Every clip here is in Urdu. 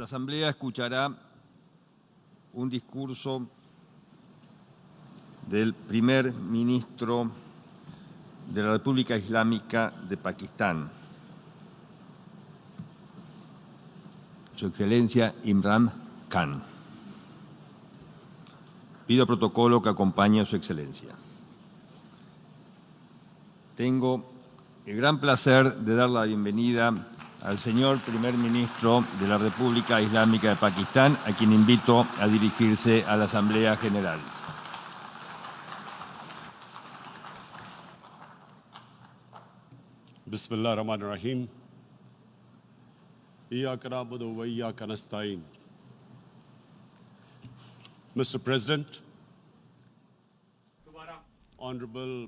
Asamblea escuchará un discurso del primer ministro de la República Islámica de Pakistán, Su Excelencia Imran Khan. Pido protocolo que acompañe a Su Excelencia. Tengo el gran placer de dar la bienvenida al señor primer ministro de la República Islámica de Pakistán, a quien invito a dirigirse a la Asamblea General. Bismillah ar-Rahman ar-Rahim. Iyyaka na'budu wa iyyaka nasta'in. Mr. President, Honorable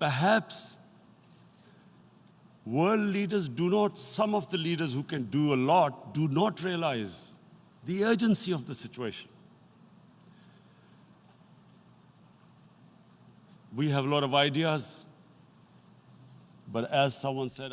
perhaps world leaders do not, some of the leaders who can do a lot, do not realize the urgency of the situation. We have a lot of ideas, but as someone said,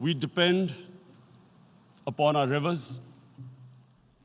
We depend upon our rivers.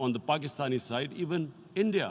on the Pakistani side, even India.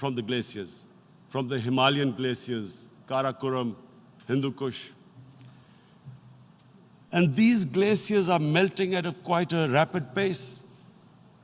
From the glaciers, from the Himalayan glaciers, Karakoram, Hindu Kush. And these glaciers are melting at quite a rapid pace.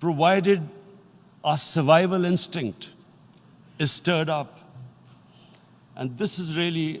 Provided our survival instinct is stirred up. And this is really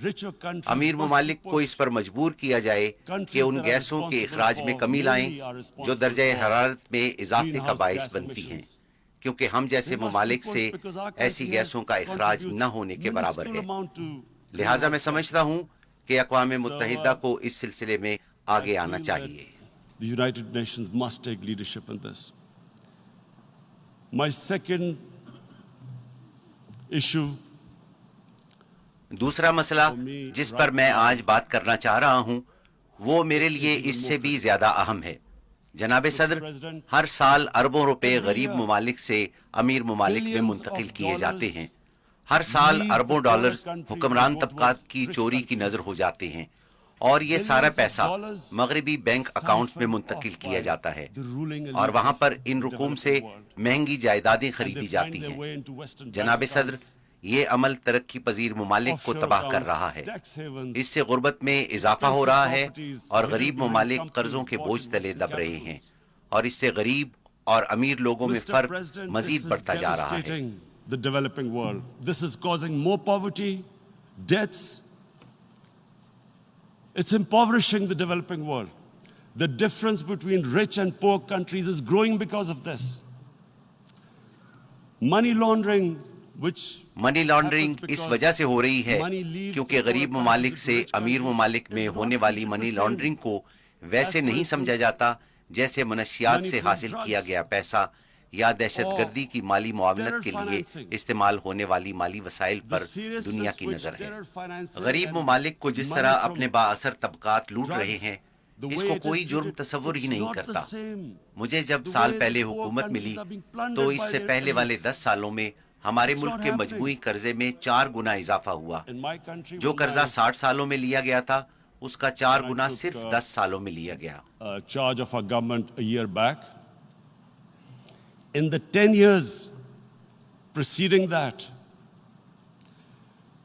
richer countries Amir must be ممالک کو pushed. اس پر مجبور کیا جائے کہ ان گیسوں کے اخراج میں کمی لائیں جو درجہ حرارت میں اضافے کا باعث بنتی ہیں، کیونکہ ہم جیسے ممالک سے ایسی گیسوں کا اخراج نہ ہونے کے برابر ہے۔ لہٰذا میں سمجھتا ہوں کہ اقوام متحدہ کو اس سلسلے میں آگے آنا چاہیے۔ The United Nations must take leadership in this. My second issue دوسرا مسئلہ جس پر میں آج بات کرنا چاہ رہا ہوں وہ میرے لیے اس سے بھی زیادہ اہم ہے۔ جناب صدر، ہر سال اربوں روپے غریب ممالک سے امیر ممالک میں منتقل کیے جاتے ہیں۔ ہر سال اربوں ڈالرز حکمران طبقات کی چوری کی نظر ہو جاتے ہیں، اور یہ سارا پیسہ مغربی بینک اکاؤنٹ میں منتقل کیا جاتا ہے، اور وہاں پر ان رقوم سے مہنگی جائیدادیں خریدی جاتی ہیں۔ جناب صدر، یہ عمل ترقی پذیر ممالک کو تباہ کر رہا ہے۔ اس سے غربت میں اضافہ ہو رہا ہے اور غریب ممالک قرضوں کے بوجھ تلے دب رہے ہیں، اور اس سے غریب اور امیر لوگوں میں فرق مزید بڑھتا جا رہا ہے۔ The developing world. This is causing more poverty, deaths. It's impoverishing the developing world. The difference between rich and poor countries is growing because of this. Money laundering, which money laundering اس وجہ سے ہو رہی ہے کیونکہ غریب ممالک سے امیر ممالک میں ہونے والی منی لانڈرنگ کو ویسے نہیں سمجھا جاتا جیسے منشیات سے حاصل کیا گیا پیسہ یا دہشت گردی کی مالی معاونت کے لیے استعمال ہونے والی مالی وسائل پر دنیا کی نظر ہے۔ غریب ممالک کو جس طرح اپنے بااثر طبقات لوٹ رہے ہیں، اس کو کوئی جرم تصور ہی نہیں کرتا۔ مجھے جب سال پہلے حکومت ملی تو اس سے پہلے والے 10 سالوں میں ہمارے ملک کے مجموعی قرضے میں 4 گنا اضافہ ہوا۔ جو قرضہ 60 سالوں میں لیا گیا تھا اس کا 4 گنا صرف 10 سالوں میں لیا گیا۔ charge of our government a year back. In the 10 years preceding that,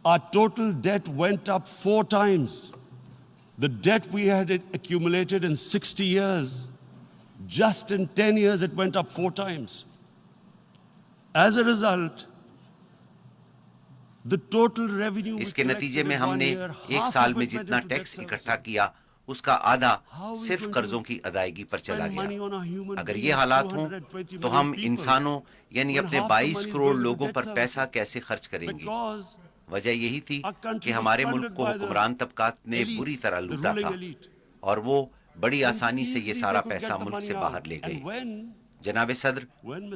our total debt went up 4 times. The debt we had accumulated in 60 years, just in 10 years it went up 4 times. As a result, the total revenue اس کے نتیجے میں ہم نے ایک سال میں جتنا ٹیکس اکٹھا کیا اس کا آدھا صرف قرضوں کی ادائیگی پر چلا گیا۔ اگر یہ حالات ہوں تو ہم انسانوں یعنی اپنے 22 کروڑ لوگوں پر پیسہ کیسے خرچ کریں گے؟ وجہ یہی تھی کہ ہمارے ملک کو حکمران طبقات نے بری طرح لوٹا تھا، اور وہ بڑی آسانی سے یہ سارا پیسہ ملک سے باہر لے گئے۔ جناب صدر،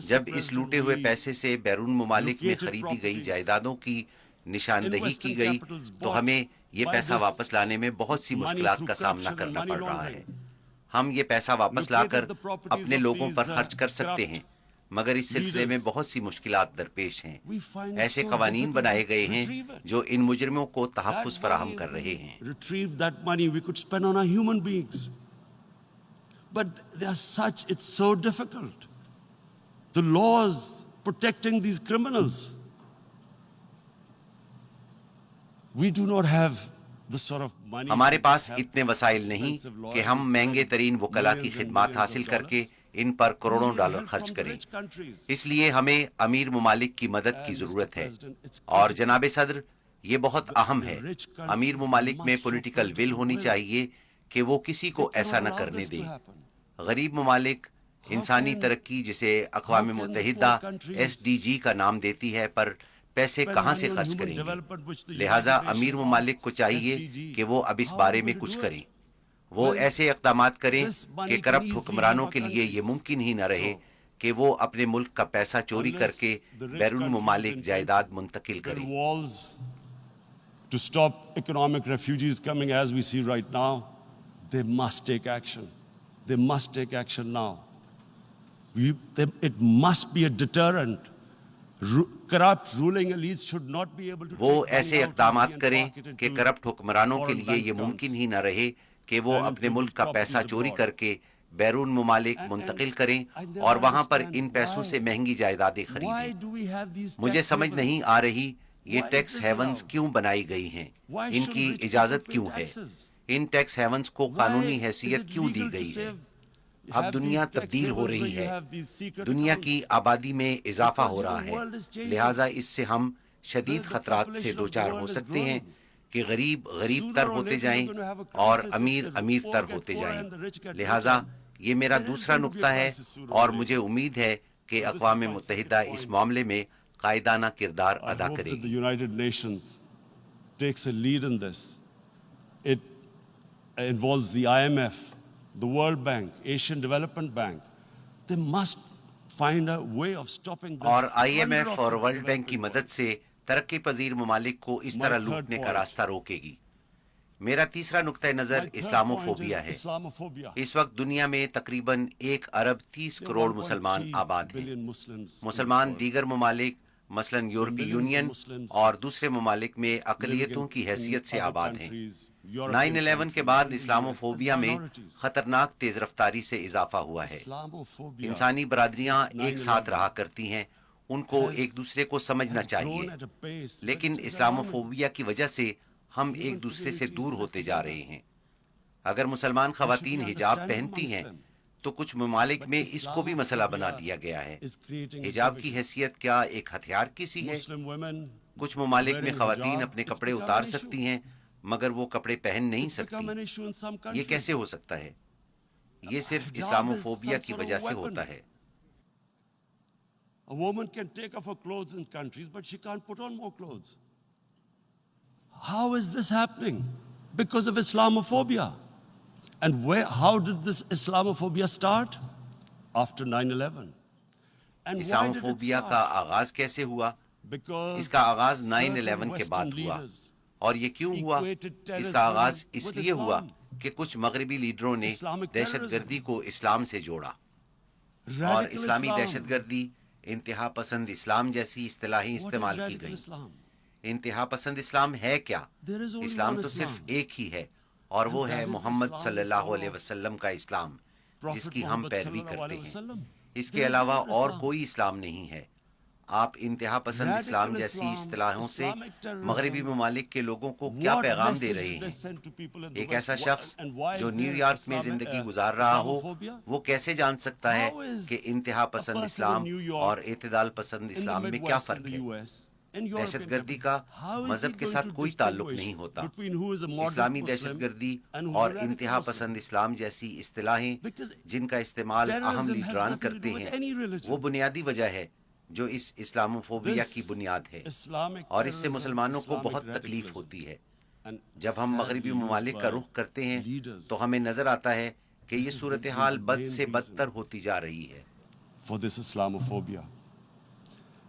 جب اس لوٹے ہوئے پیسے سے بیرون ممالک میں خریدی گئی جائیدادوں کی نشاندہی کی گئی تو ہمیں یہ پیسہ واپس لانے میں بہت سی مشکلات کا سامنا کرنا پڑ رہا ہے۔ ہم یہ پیسہ واپس لا کر اپنے لوگوں پر خرچ کر سکتے ہیں، مگر اس سلسلے میں بہت سی مشکلات درپیش ہیں۔ ایسے قوانین بنائے گئے ہیں جو ان مجرموں کو تحفظ فراہم کر رہے ہیں۔ retrieve that money we could spend on our human beings. But they are such, it's so difficult. The laws protecting these criminals. We do not have the sort of money. ہمارے پاس اتنے وسائل نہیں کہ ہم مہنگے ترین وکلاء کی خدمات حاصل کر کے ان پر کروڑوں ڈالر خرچ کریں۔ اس لیے ہمیں امیر ممالک کی مدد کی ضرورت ہے، اور جناب صدر یہ بہت اہم ہے۔ امیر ممالک میں پولیٹیکل ول ہونی چاہیے کہ وہ کسی کو ایسا نہ کرنے دیں۔ غریب ممالک انسانی ترقی جسے اقوام متحدہ SDG کا نام دیتی ہے پر پیسے کہاں سے خرچ کریں گے؟ لہٰذا امیر ممالک کو چاہیے کہ وہ اب اس بارے میں کچھ کریں۔ وہ ایسے اقدامات کریں کہ کرپٹ حکمرانوں کے لیے یہ ممکن ہی نہ رہے کہ وہ اپنے ملک کا پیسہ چوری کر کے بیرون ممالک جائیداد منتقل کریں۔ To stop economic refugees coming as we see right now, they must take action. They must take action now. It must be a deterrent. Corrupt ruling elites should not be able to. وہ ایسے اقدامات کریں کہ کرپٹ حکمرانوں کے لیے یہ ممکن ہی نہ رہے کہ وہ اپنے ملک کا پیسہ چوری کر کے بیرون ممالک منتقل کریں اور وہاں پر ان پیسوں سے مہنگی جائیدادیں خریدیں۔ مجھے سمجھ نہیں آ رہی یہ ٹیکس ہیونز کیوں بنائی گئی ہیں، ان کی اجازت کیوں ہے، ان ٹیکس ہیونز کو قانونی حیثیت کیوں دی گئی ہے۔ اب دنیا تبدیل ہو رہی ہے، دنیا کی آبادی میں اضافہ ہو رہا ہے، لہٰذا اس سے ہم شدید خطرات سے دوچار ہو سکتے ہیں کہ غریب غریب تر ہوتے جائیں اور امیر امیر تر ہوتے جائیں. لہٰذا یہ میرا دوسرا نقطہ ہے اور مجھے امید ہے کہ اقوام متحدہ اس معاملے میں قائدانہ کردار ادا کرے گی. United Nations takes a lead in this. It involves the IMF, the World Bank, Asian Development Bank. They must find a way of stopping this. اور آئی ایم ایف اور ورلڈ بینک کی مدد سے ترقی پذیر ممالک کو اس طرح لوٹنے کا راستہ روکے گی. میرا تیسرا نقطہ نظر اسلاموفوبیا ہے. اس وقت دنیا میں تقریباً 1 ارب 30 کروڑ مسلمان آباد ہیں. مسلمان دیگر ممالک مثلاً یورپی یونین اور دوسرے ممالک میں اقلیتوں کی حیثیت سے آباد ہیں. 9/11 کے بعد اسلاموفوبیا میں خطرناک تیز رفتاری سے اضافہ ہوا ہے. انسانی برادریاں ایک ساتھ رہا کرتی ہیں، ان کو ایک دوسرے کو سمجھنا چاہیے، لیکن اسلاموفوبیا کی وجہ سے ہم ایک دوسرے سے دور ہوتے جا رہے ہیں. اگر مسلمان خواتین حجاب پہنتی ہیں تو کچھ ممالک میں اس کو بھی مسئلہ بنا دیا گیا ہے. حجاب کی حیثیت کیا ایک ہتھیار کی سی ہے؟ کچھ ممالک میں خواتین اپنے کپڑے اتار سکتی ہیں مگر وہ کپڑے پہن نہیں سکتی. یہ کیسے ہو سکتا ہے؟ یہ صرف اسلاموفوبیا کی وجہ سے ہوتا ہے. A woman can take off her clothes in countries, but she can't put on more clothes. How is this happening? Because of Islamophobia. And how did this Islamophobia start? After 9/11. Islamophobia کا آغاز کیسے ہوا؟ اس کا آغاز 9/11 کے بعد ہوا. اور یہ کیوں ہوا؟ اس کا آغاز اس لیے ہوا کہ کچھ مغربی لیڈروں نے دہشت گردی کو اسلام سے جوڑا، اور اسلامی دہشت گردی، انتہا پسند اسلام جیسی اصطلاحیں استعمال کی گئیں. انتہا پسند اسلام ہے کیا؟ اسلام تو صرف ایک ہی ہے، اور وہ ہے محمد صلی اللہ علیہ وسلم کا اسلام، جس کی ہم پیروی کرتے ہیں. اس کے علاوہ اور کوئی اسلام نہیں ہے. آپ انتہا پسند اسلام جیسی اصطلاحوں سے مغربی ممالک کے لوگوں کو کیا پیغام دے رہے ہیں؟ ایک ایسا شخص جو نیو یارک میں زندگی گزار رہا ہو، وہ کیسے جان سکتا ہے کہ انتہا پسند اسلام اور اعتدال پسند اسلام میں کیا فرق ہے؟ دہشت گردی کا مذہب کے ساتھ کوئی تعلق نہیں ہوتا. اسلامی دہشت گردی اور انتہا پسند اسلام جیسی اصطلاحیں جن کا استعمال اہم لیڈران کرتے ہیں، وہ بنیادی وجہ ہے جو اس اسلاموفوبیا کی بنیاد ہے، اور اس سے مسلمانوں کو بہت تکلیف ہوتی ہے. جب ہم مغربی ممالک کا رخ کرتے ہیں تو ہمیں نظر آتا ہے کہ یہ صورتحال بد سے بدتر ہوتی جا رہی ہے. For this Islamophobia,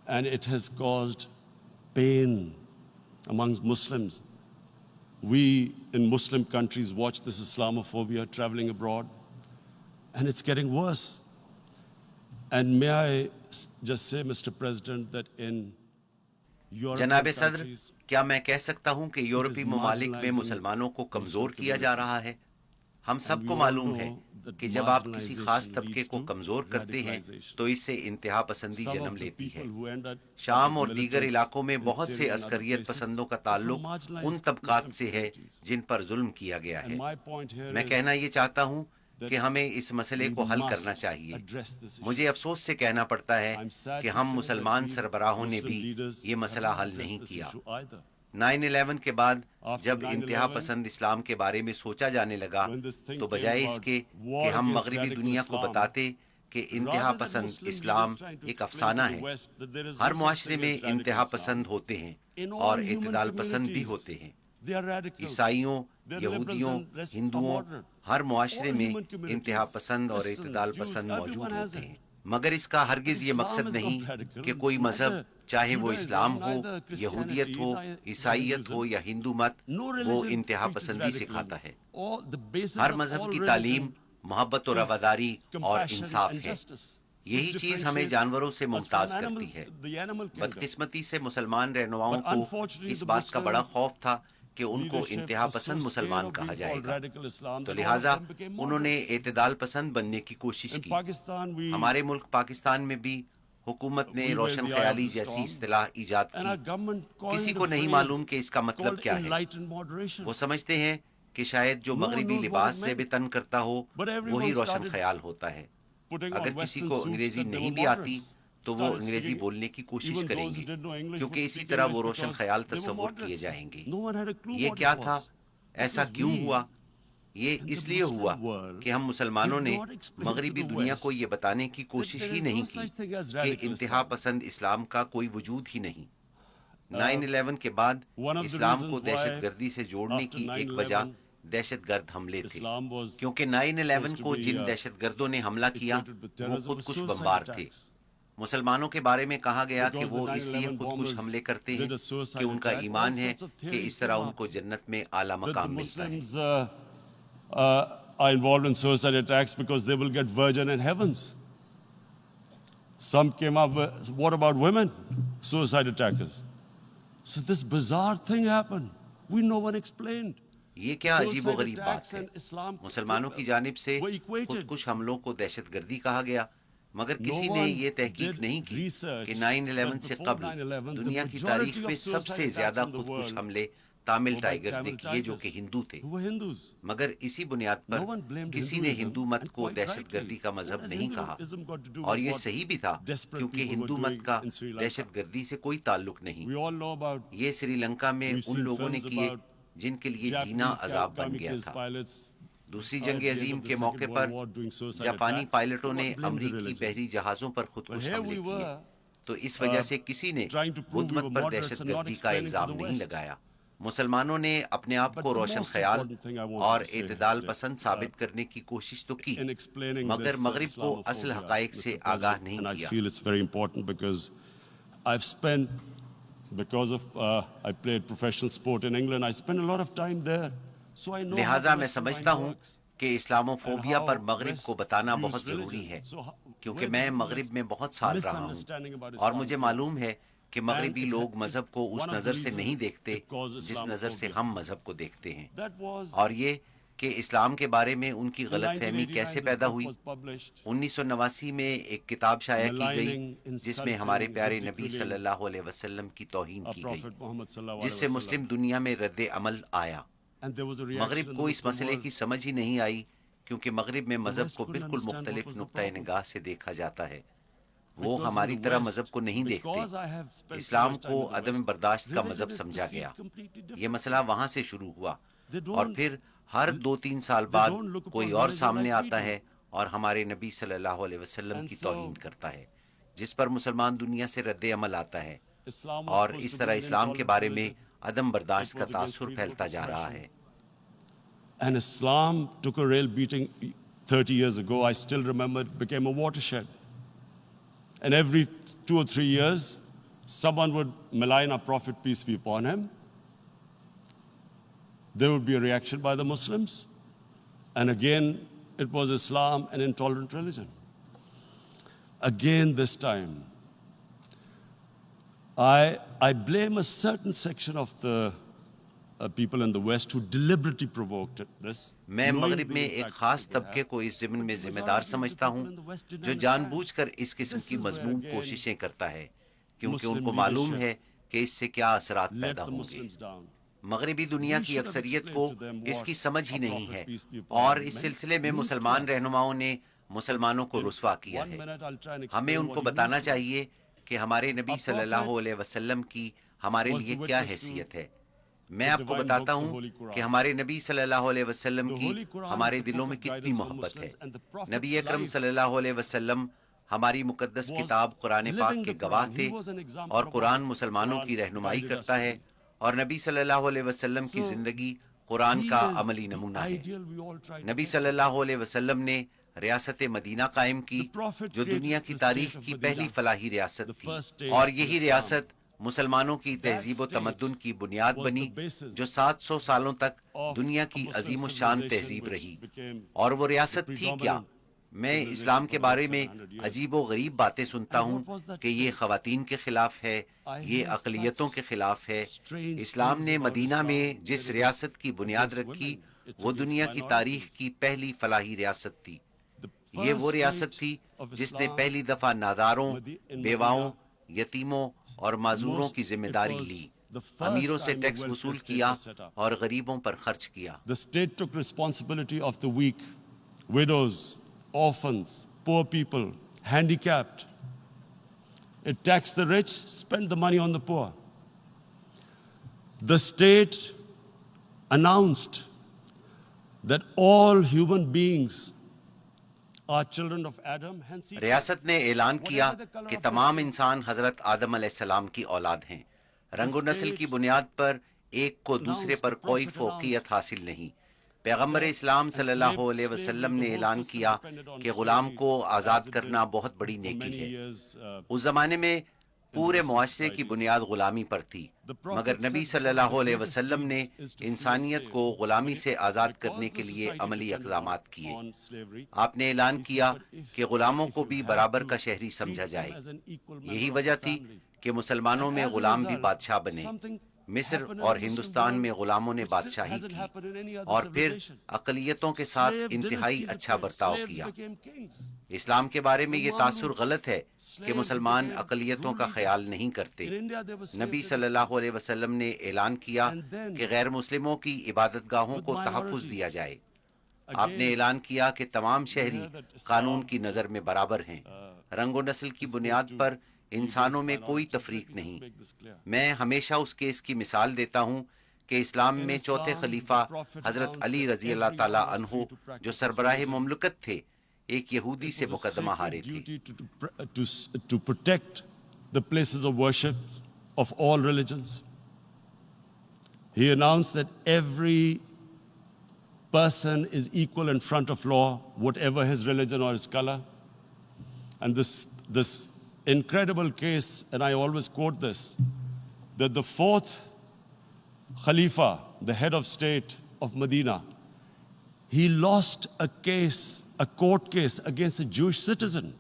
and it has caused pain amongst Muslims. We in Muslim countries watch this Islamophobia traveling abroad, and it's getting worse. And may I just say, Mr. President, that in جناب صدر، کیا میں کہہ سکتا ہوں کہ یورپی ممالک میں مسلمانوں کو کمزور کیا جا رہا ہے؟ ہم سب کو معلوم ہے کہ جب آپ کسی خاص طبقے کو کمزور کرتے ہیں تو اس سے انتہا پسندی جنم لیتی ہے. شام اور دیگر علاقوں میں بہت سے عسکریت پسندوں کا تعلق ان طبقات سے ہے جن پر ظلم کیا گیا ہے. میں کہنا یہ چاہتا ہوں کہ ہمیں اس مسئلے کو حل کرنا چاہیے. مجھے افسوس سے کہنا پڑتا ہے کہ ہم مسلمان سربراہوں نے بھی یہ مسئلہ حل نہیں کیا. 9/11 کے بعد جب انتہا پسند اسلام کے بارے میں سوچا جانے لگا تو بجائے اس کے کہ ہم مغربی دنیا کو بتاتے کہ انتہا پسند اسلام ایک افسانہ ہے، ہر معاشرے میں انتہا پسند ہوتے ہیں اور اعتدال پسند بھی ہوتے ہیں. عیسائیوں، یہودیوں، ہندوؤں، ہر معاشرے میں انتہا پسند اور اعتدال پسند موجود ہوتے ہیں. مگر اس کا ہرگز یہ مقصد نہیں کہ کوئی مذہب، چاہے وہ اسلام ہو، یہودیت ہو، عیسائیت ہو یا ہندو مت، وہ انتہا پسندی سکھاتا ہے. ہر مذہب کی تعلیم محبت و رواداری اور انصاف ہے. یہی چیز ہمیں جانوروں سے ممتاز کرتی ہے. بدقسمتی سے مسلمان رہنماؤں کو اس بات کا بڑا خوف تھا کہ ان کو انتہا پسند مسلمان کہا جائے گا، تو لہٰذا انہوں نے اعتدال پسند بننے کی کوشش کی. ہمارے ملک پاکستان میں بھی حکومت نے روشن خیالی جیسی اصطلاح ایجاد کی. کسی کو نہیں معلوم کہ اس کا مطلب کیا ہے. وہ سمجھتے ہیں کہ شاید جو مغربی لباس سے بھی تن کرتا ہو وہی روشن خیال ہوتا ہے. اگر کسی کو انگریزی نہیں بھی آتی تو وہ انگریزی بولنے کی کوشش کریں گے کیونکہ اسی طرح وہ روشن خیال تصور کیے جائیں گے۔ یہ کیا تھا؟ ایسا کیوں ہوا؟ یہ اس لیے ہوا کہ ہم مسلمانوں نے مغربی دنیا کو یہ بتانے کی کوشش ہی نہیں کی کہ انتہا پسند اسلام کا کوئی وجود ہی نہیں۔ 9/11 کے بعد اسلام کو دہشت گردی سے جوڑنے کی ایک وجہ دہشت گرد حملے تھے، کیونکہ 9/11 کو جن دہشت گردوں نے حملہ کیا وہ خودکش بمبار تھے۔ مسلمانوں کے بارے میں کہا گیا کہ وہ اس لیے خودکش حملے کرتے ہیں کہ ان کا ایمان ہے کہ اس طرح ان کو جنت میں اعلیٰ مقام ملتا ہے۔ Are involved in suicide attacks because they will get virgin in heavens. Some came up with, what about women? Suicide attackers. So this bizarre thing happened. No one explained. یہ کیا عجیب و غریب بات ہے، مسلمانوں کی جانب سے خودکش حملوں کو دہشت گردی کہا گیا، مگر کسی نے یہ تحقیق نہیں کی کہ 9/11 سے قبل دنیا کی تاریخ میں سب سے زیادہ خودکش حملے تامل ٹائیگرز نے کیے جو کہ ہندو تھے، مگر اسی بنیاد پر کسی نے ہندو مت کو دہشت گردی کا مذہب نہیں کہا، اور یہ صحیح بھی تھا کیونکہ ہندو مت کا دہشت گردی سے کوئی تعلق نہیں۔ یہ سری لنکا میں ان لوگوں نے کیے جن کے لیے جینا عذاب بن گیا تھا۔ دوسری جنگ عظیم کے موقع پر جاپانی پائلٹوں نے امریکی بحری جہازوں پر خودکش حملے کیے، تو اس وجہ سے کسی نے بدھ مت پر دہشت گردی کا الزام نہیں لگایا۔ مسلمانوں نے اپنے آپ کو روشن خیال اور اعتدال پسند ثابت کرنے کی کوشش تو کی، مگر مغرب کو اصل حقائق سے آگاہ نہیں کیا۔ لہٰذا میں سمجھتا ہوں کہ اسلاموفوبیا پر مغرب کو بتانا بہت ضروری ہے، کیونکہ میں مغرب میں بہت سال رہا ہوں اور مجھے معلوم ہے کہ مغربی لوگ مذہب کو اس نظر سے نہیں دیکھتے جس نظر سے ہم مذہب کو دیکھتے ہیں، اور یہ کہ اسلام کے بارے میں ان کی غلط فہمی کیسے پیدا ہوئی۔ 1989 میں ایک کتاب شائع کی گئی جس میں ہمارے پیارے نبی صلی اللہ علیہ وسلم کی توہین کی گئی، جس سے مسلم دنیا میں رد عمل آیا۔ مغرب کو اس مسئلے کی سمجھ ہی نہیں آئی کیونکہ مغرب میں مذہب کو بالکل مختلف نقطۂ نگاہ سے دیکھا جاتا ہے۔ وہ ہماری طرح مذہب کو نہیں دیکھتے۔ اسلام کو عدم برداشت کا مذہب سمجھا گیا۔ یہ مسئلہ وہاں سے شروع ہوا، اور پھر ہر 2-3 سال بعد کوئی اور سامنے آتا ہے اور ہمارے نبی صلی اللہ علیہ وسلم کی توہین کرتا ہے، جس پر مسلمان دنیا سے رد عمل آتا ہے، اور اس طرح اسلام کے بارے میں عدم برداشت کا تاثر پھیلتا جا رہا ہے۔ And Islam took a real beating 30 years ago. I still remember it became a watershed. And every 2 or 3 years, someone would malign our Prophet, peace be upon him. There would be a reaction by the Muslims. And again, it was Islam, an intolerant religion. Again, this time, I blame a certain section of the people in the West who deliberately provoked this. میں مغرب میں ایک خاص طبقے کو اس ضمن میں ذمہ دار سمجھتا ہوں جو جان بوجھ کر اس قسم کی مذموم کوششیں کرتا ہے، کیونکہ ان کو معلوم ہے کہ اس سے کیا اثرات پیدا ہوں گے۔ مغربی دنیا کی اکثریت کو اس کی سمجھ ہی نہیں ہے، اور اس سلسلے میں مسلمان رہنماؤں نے مسلمانوں کو رسوا کیا ہے۔ ہمیں ان کو بتانا چاہیے کہ ہمارے نبی صلی اللہ علیہ وسلم کی ہمارے لیے کیا حیثیت ہے۔ میں آپ کو بتاتا ہوں کہ ہمارے نبی صلی اللہ علیہ وسلم کی ہمارے دلوں میں کتنی محبت ہے۔ نبی اکرم صلی اللہ علیہ وسلم ہماری مقدس کتاب قرآن پاک کے گواہ تھے، اور قرآن مسلمانوں کی رہنمائی کرتا ہے، اور نبی صلی اللہ علیہ وسلم کی زندگی قرآن کا عملی نمونہ ہے۔ نبی صلی اللہ علیہ وسلم نے ریاست مدینہ قائم کی جو دنیا کی تاریخ کی پہلی فلاحی ریاست تھی، اور یہی ریاست مسلمانوں کی تہذیب و تمدن کی بنیاد بنی جو 700 سالوں تک دنیا کی عظیم الشان تہذیب رہی۔ اور وہ ریاست تھی کیا؟ میں اسلام کے بارے میں عجیب و غریب باتیں سنتا ہوں کہ یہ خواتین کے خلاف ہے، یہ اقلیتوں کے خلاف ہے۔ اسلام نے مدینہ میں جس ریاست کی بنیاد رکھی وہ دنیا کی تاریخ کی پہلی فلاحی ریاست تھی۔ یہ وہ ریاست تھی جس نے پہلی دفعہ ناداروں، بیواؤں، یتیموں اور معذوروں کی ذمہ داری لی، امیروں سے ٹیکس وصول کیا اور غریبوں پر خرچ کیا۔ The state took responsibility of the weak, widows, orphans, poor people, handicapped. It taxed the rich, spent the money on the poor. The state announced that all human beings are children of Adam. Hence, ریاست نے اعلان کیا کہ تمام انسان حضرت آدم علیہ السلام کی اولاد ہیں. رنگ و نسل کی بنیاد پر ایک کو دوسرے پر کوئی فوقیت حاصل نہیں. پیغمبر اسلام صلی اللہ علیہ وسلم نے اعلان کیا کہ غلام کو آزاد کرنا بہت بڑی نیکی ہے. اس زمانے میں پورے معاشرے کی بنیاد غلامی پر تھی، مگر نبی صلی اللہ علیہ وسلم نے انسانیت کو غلامی سے آزاد کرنے کے لیے عملی اقدامات کیے. آپ نے اعلان کیا کہ غلاموں کو بھی برابر کا شہری سمجھا جائے. یہی وجہ تھی کہ مسلمانوں میں غلام بھی بادشاہ بنے. مصر اور ہندوستان میں غلاموں نے بادشاہی کی اور پھر اقلیتوں کے ساتھ انتہائی اچھا برتاؤ کیا. اسلام کے بارے میں یہ تاثر غلط ہے کہ مسلمان اقلیتوں کا خیال نہیں کرتے. نبی صلی اللہ علیہ وسلم نے اعلان کیا کہ غیر مسلموں کی عبادت گاہوں کو تحفظ دیا جائے. آپ نے اعلان کیا کہ تمام شہری قانون کی نظر میں برابر ہیں. رنگ و نسل کی بنیاد پر انسانوں میں کوئی تفریق نہیں. میں ہمیشہ اس کیس کی مثال دیتا ہوں کہ اسلام میں چوتھے خلیفہ حضرت علی رضی اللہ تعالیٰ عنہ جو سربراہ مملکت تھے، ایک یہودی سے مقدمہ ہارے تھے. to protect the places of worship of all religions. He announced that every person is equal in front of law, whatever his religion or his color. And this incredible case, and I always quote this, that the fourth Khalifa, the head of state of Medina, he lost a case, a court case against a Jewish citizen.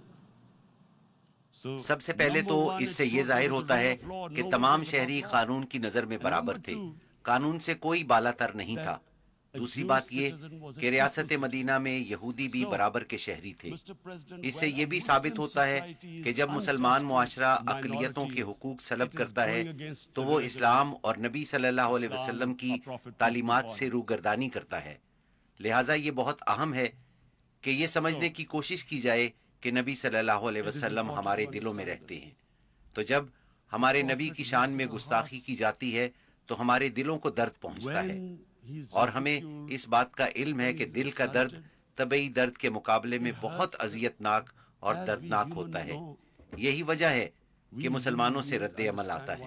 سب سے پہلے تو اس سے یہ ظاہر ہوتا ہے کہ تمام شہری قانون کی نظر میں برابر تھے. قانون سے کوئی بالا تر نہیں تھا. دوسری بات یہ کہ ریاست مدینہ میں یہودی بھی برابر کے شہری تھے. اس سے یہ بھی ثابت ہوتا ہے کہ جب مسلمان معاشرہ اقلیتوں کے حقوق سلب کرتا ہے تو وہ اسلام اور نبی صلی اللہ علیہ وسلم کی تعلیمات سے روگردانی کرتا ہے. لہٰذا یہ بہت اہم ہے کہ یہ سمجھنے کی کوشش کی جائے کہ نبی صلی اللہ علیہ وسلم ہمارے دلوں میں رہتے ہیں. تو جب ہمارے نبی کی شان میں گستاخی کی جاتی ہے تو ہمارے دلوں کو درد پہنچتا ہے، اور ہمیں اس بات کا علم ہے کہ دل کا درد طبعی درد کے مقابلے میں بہت اذیت ناک اور دردناک ہوتا ہے. یہی وجہ ہے کہ مسلمانوں سے رد عمل آتا ہے.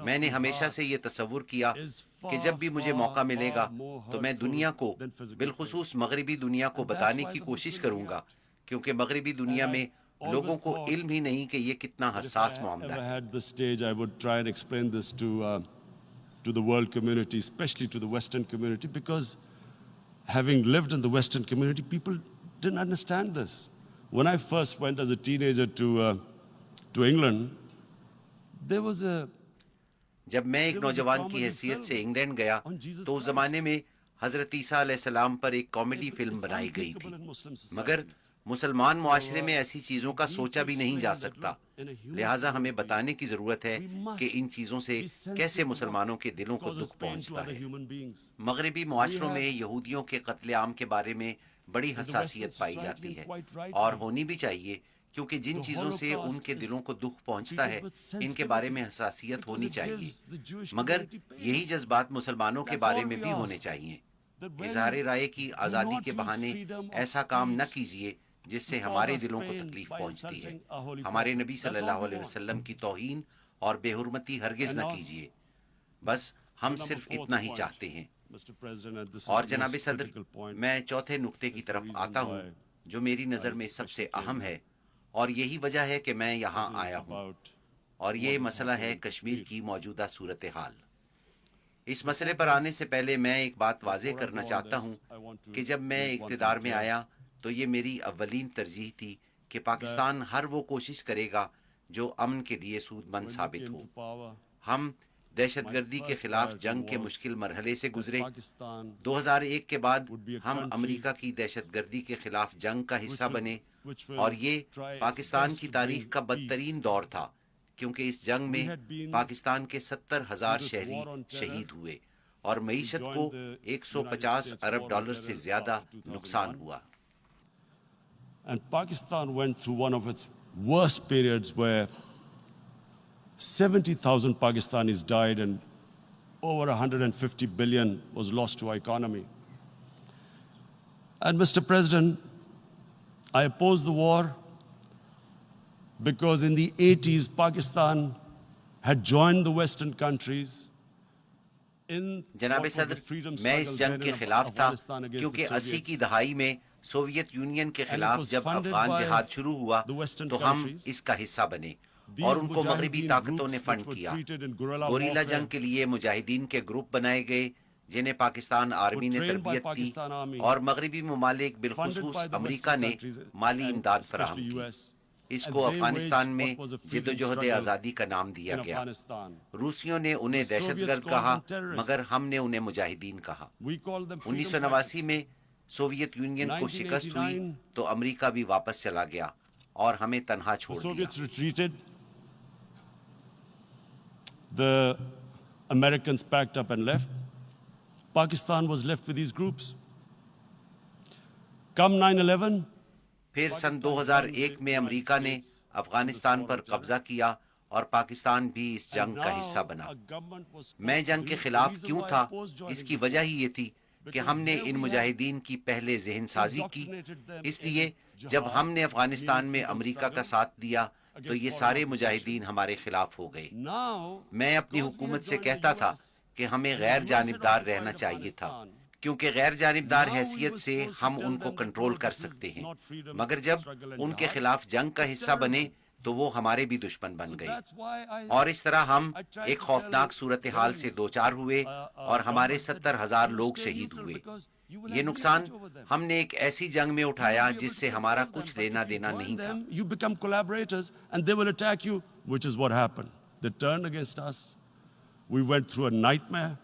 میں نے ہمیشہ سے یہ تصور کیا کہ جب بھی مجھے موقع ملے گا تو میں دنیا کو، بالخصوص مغربی دنیا کو بتانے کی کوشش کروں گا، کیونکہ مغربی دنیا میں لوگوں کو علم ہی نہیں کہ یہ کتنا حساس معاملہ ہے. To the world community, especially to the Western community, because having lived in the Western community, people didn't understand this. When I first went as a teenager to England, there was a... جب میں ایک نوجوان کی حیثیت سے انگلینڈ گیا تو اس زمانے میں حضرت عیسیٰ علیہ السلام پر ایک کامیڈی فلم بنائی گئی تھی، مگر مسلمان معاشرے میں ایسی چیزوں کا سوچا بھی نہیں جا سکتا. لہٰذا ہمیں بتانے کی ضرورت ہے کہ ان چیزوں سے کیسے مسلمانوں کے دلوں کو دکھ پہنچتا ہے. مغربی معاشروں میں یہودیوں کے قتل عام کے بارے میں بڑی حساسیت پائی جاتی ہے، اور ہونی بھی چاہیے، کیونکہ جن چیزوں سے ان کے دلوں کو دکھ پہنچتا ہے ان کے بارے میں حساسیت ہونی چاہیے. مگر یہی جذبات مسلمانوں کے بارے میں بھی ہونے چاہیے. اظہار رائے کی آزادی کے بہانے ایسا کام نہ کیجیے جس سے ہمارے دلوں کو تکلیف پہنچتی ہے. ہمارے نبی صلی اللہ علیہ وسلم کی توہین اور بے حرمتی ہرگز نہ کیجیے. بس ہم صرف اتنا ہی چاہتے ہیں. اور جناب صدر، میں چوتھے نقطے کی طرف آتا ہوں جو میری نظر میں سب سے اہم ہے، اور یہی وجہ ہے کہ میں یہاں آیا ہوں، اور یہ مسئلہ ہے کشمیر کی موجودہ صورتحال. اس مسئلے پر آنے سے پہلے میں ایک بات واضح کرنا چاہتا ہوں کہ جب میں اقتدار میں آیا تو یہ میری اولین ترجیح تھی کہ پاکستان ہر وہ کوشش کرے گا جو امن کے لیے سود مند ثابت ہو. ہم دہشت گردی کے خلاف جنگ کے مشکل مرحلے سے گزرے. 2001 کے بعد ہم امریکہ کی دہشت گردی کے خلاف جنگ کا حصہ بنے، اور یہ پاکستان کی تاریخ کا بدترین دور تھا، کیونکہ اس جنگ میں پاکستان کے 70,000 شہری شہید ہوئے اور معیشت کو 150 ارب ڈالر سے زیادہ نقصان ہوا. And Pakistan went through one of its worst periods where 70,000 Pakistanis died and over 150 billion was lost to our economy. And Mr. President, I oppose the war because in the 80s, Pakistan had joined the Western countries in جناب what was صدر the freedom میں اس struggle جنگ then کے in خلاف تھا Afghanistan against کیونکہ the 80 کی Soviets. دہائی میں سوویت یونین کے And it خلاف was جب funded افغان by جہاد شروع ہوا the Western تو ہم countries. اس کا حصہ بنے These اور ان کو مغربی Mujahideen طاقتوں نے groups فنڈ which were کیا treated in guerrilla guerrilla warfare جنگ کے لیے مجاہدین کے گروپ بنائے گئے جنہیں پاکستان آرمی نے trained by تربیت دی Pakistan Army, اور مغربی ممالک funded بالخصوص by the امریکہ Western نے countries, مالی and امداد especially فراہم کی US, اس and کو they افغانستان waged میں what was a freedom جد و جہد struggle آزادی کا نام دیا in گیا Afghanistan. روسیوں نے انہیں The دہشت Soviets گرد called کہا them terrorists. مگر ہم نے انہیں مجاہدین کہا We call them freedom 1989 میں سوویت یونین کو شکست ہوئی 1989 تو امریکہ بھی واپس چلا گیا اور ہمیں تنہا The چھوڑ دیا Soviets retreated. The Americans packed up and left. Pakistan was left with these groups. Come 9/11, پھر سن 2001 میں امریکہ نے افغانستان پر قبضہ کیا اور پاکستان بھی اس جنگ کا حصہ بنا میں جنگ کے خلاف کیوں تھا اس کی وجہ ہی یہ تھی کہ ہم نے ان مجاہدین کی پہلے ذہن سازی کی اس لیے جب ہم نے افغانستان میں امریکہ کا ساتھ دیا تو یہ سارے مجاہدین ہمارے خلاف ہو گئے میں اپنی حکومت سے کہتا تھا کہ ہمیں غیر جانبدار رہنا چاہیے تھا کیونکہ غیر جانبدار حیثیت سے ہم ان کو کنٹرول کر سکتے ہیں مگر جب ان کے خلاف جنگ کا حصہ بنے تو وہ ہمارے بھی دشمن بن گئے اور اس طرح ہم ایک خوفناک صورتحال سے دوچار ہوئے اور ہمارے 70,000 لوگ شہید ہوئے یہ نقصان ہم نے ایک ایسی جنگ میں اٹھایا جس سے ہمارا کچھ لینا دینا نہیں تھا you become collaborators and they will attack you, which is what happened. They turned against us. We went through a nightmare.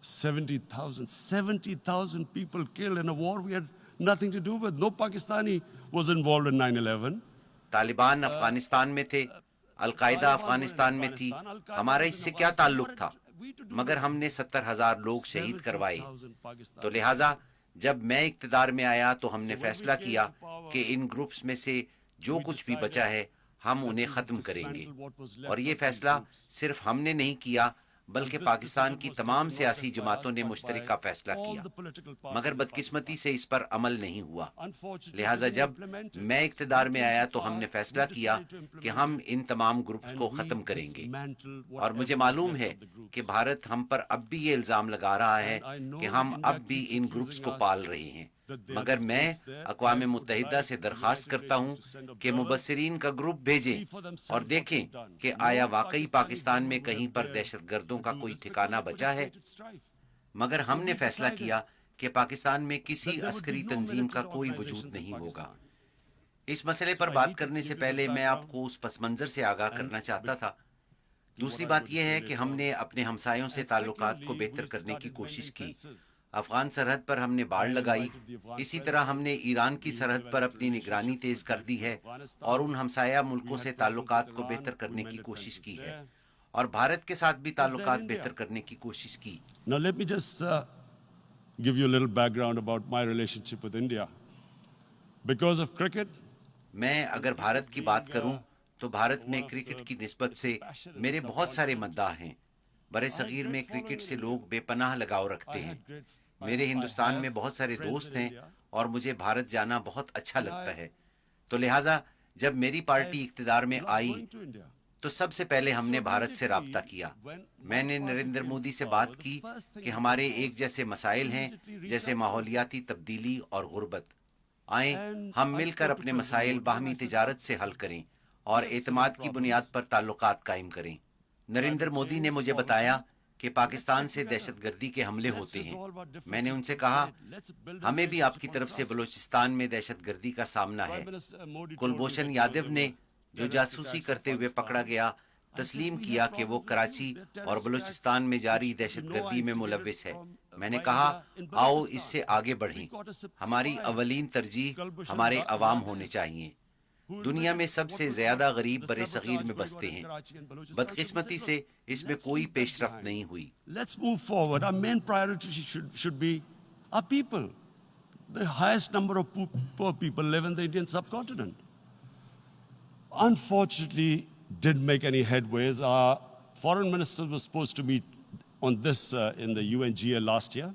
70,000 people killed in a war we had nothing to do with. No Pakistani was involved in 9/11. Taliban Afghanistan میں تھے القاعدہ افغانستان میں تھی ہمارا اس سے کیا تعلق تھا مگر ہم نے 70,000 لوگ شہید کروائے تو لہٰذا جب میں اقتدار میں آیا تو ہم نے فیصلہ کیا کہ ان گروپس میں سے جو کچھ بھی بچا ہے ہم انہیں ختم کریں گے اور یہ فیصلہ صرف ہم نے نہیں کیا بلکہ پاکستان کی تمام سیاسی جماعتوں نے مشترکہ فیصلہ کیا مگر بدقسمتی سے اس پر عمل نہیں ہوا لہٰذا جب میں اقتدار میں آیا تو ہم نے فیصلہ کیا کہ ہم ان تمام گروپس کو ختم کریں گے اور مجھے معلوم ہے کہ بھارت ہم پر اب بھی یہ الزام لگا رہا ہے کہ ہم اب بھی ان گروپس کو پال رہے ہیں مگر میں اقوام متحدہ سے درخواست کرتا ہوں کہ مبصرین کا گروپ بھیجیں اور دیکھیں کہ آیا واقعی پاکستان میں کہیں پر دہشت گردوں کا کوئی ٹھکانہ بچا ہے مگر ہم نے فیصلہ کیا کہ پاکستان میں کسی عسکری تنظیم کا کوئی وجود نہیں ہوگا اس مسئلے پر بات کرنے سے پہلے میں آپ کو اس پس منظر سے آگاہ کرنا چاہتا تھا دوسری بات یہ ہے کہ ہم نے اپنے ہمسایوں سے تعلقات کو بہتر کرنے کی کوشش کی افغان سرحد پر ہم نے باڑ لگائی اسی طرح ہم نے ایران کی سرحد پر اپنی نگرانی تیز کر دی ہے اور ان ہمسایہ ملکوں سے تعلقات کو بہتر کرنے کی کوشش کی ہے اور بھارت کے ساتھ بھی تعلقات بہتر کرنے کی کوشش کی Now let me just give you a little background about my relationship with India. Because of cricket, میں اگر بھارت کی بات کروں تو بھارت میں کرکٹ کی نسبت سے میرے بہت سارے مداح ہیں برے صغیر میں کرکٹ سے لوگ بے پناہ لگاؤ رکھتے ہیں میرے ہندوستان میں بہت سارے دوست ہیں اور مجھے بھارت جانا بہت اچھا لگتا ہے تو لہٰذا جب میری پارٹی اقتدار میں آئی تو سب سے پہلے ہم نے بھارت سے رابطہ کیا میں نے نریندر مودی سے بات کی کہ ہمارے ایک جیسے مسائل ہیں جیسے ماحولیاتی تبدیلی اور غربت آئیں ہم مل کر اپنے مسائل باہمی تجارت سے حل کریں اور اعتماد کی بنیاد پر تعلقات قائم کریں نریندر مودی نے مجھے بتایا کہ پاکستان سے دہشت گردی کے حملے ہوتے ہیں میں نے ان سے کہا ہمیں بھی آپ کی طرف سے بلوچستان میں دہشت گردی کا سامنا ہے کلبھوشن یادو نے جو جاسوسی کرتے ہوئے پکڑا گیا تسلیم کیا کہ وہ کراچی اور بلوچستان میں جاری دہشت گردی میں ملوث ہے میں نے کہا آؤ اس سے آگے بڑھیں ہماری اولین ترجیح ہمارے عوام ہونے چاہیے دنیا میں سب سے زیادہ غریب برے صغیر میں بستے ہیں بدقسمتی سے اس میں کوئی پیش رفت نہیں ہوئی let's move forward. Our main priority should be our people. The highest number of poor people live in the Indian subcontinent. Unfortunately, didn't make any headways. Our foreign ministers were supposed to meet on this in the UNGA last year.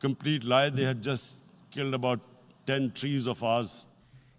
complete lie. They had just killed about 10 trees of ours.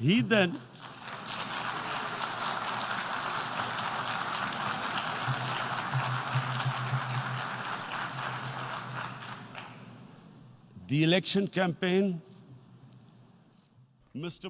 He then the election campaign,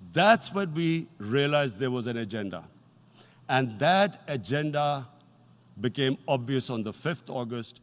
That's when we realized there was an agenda, and that agenda became obvious on the 5th August.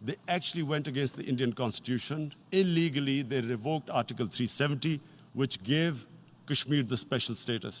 They actually went against the Indian Constitution. Illegally, they revoked Article 370, which gave Kashmir the special status.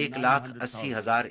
1,80,000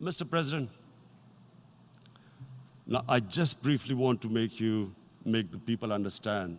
Mr. President, now I just briefly want to make the people understand.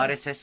RSS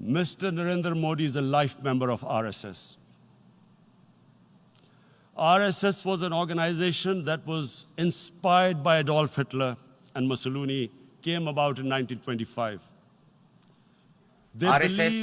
Mr. Narendra Modi is a life member of RSS. RSS was an organization that was inspired by Adolf Hitler and Mussolini, came about in 1925. RSS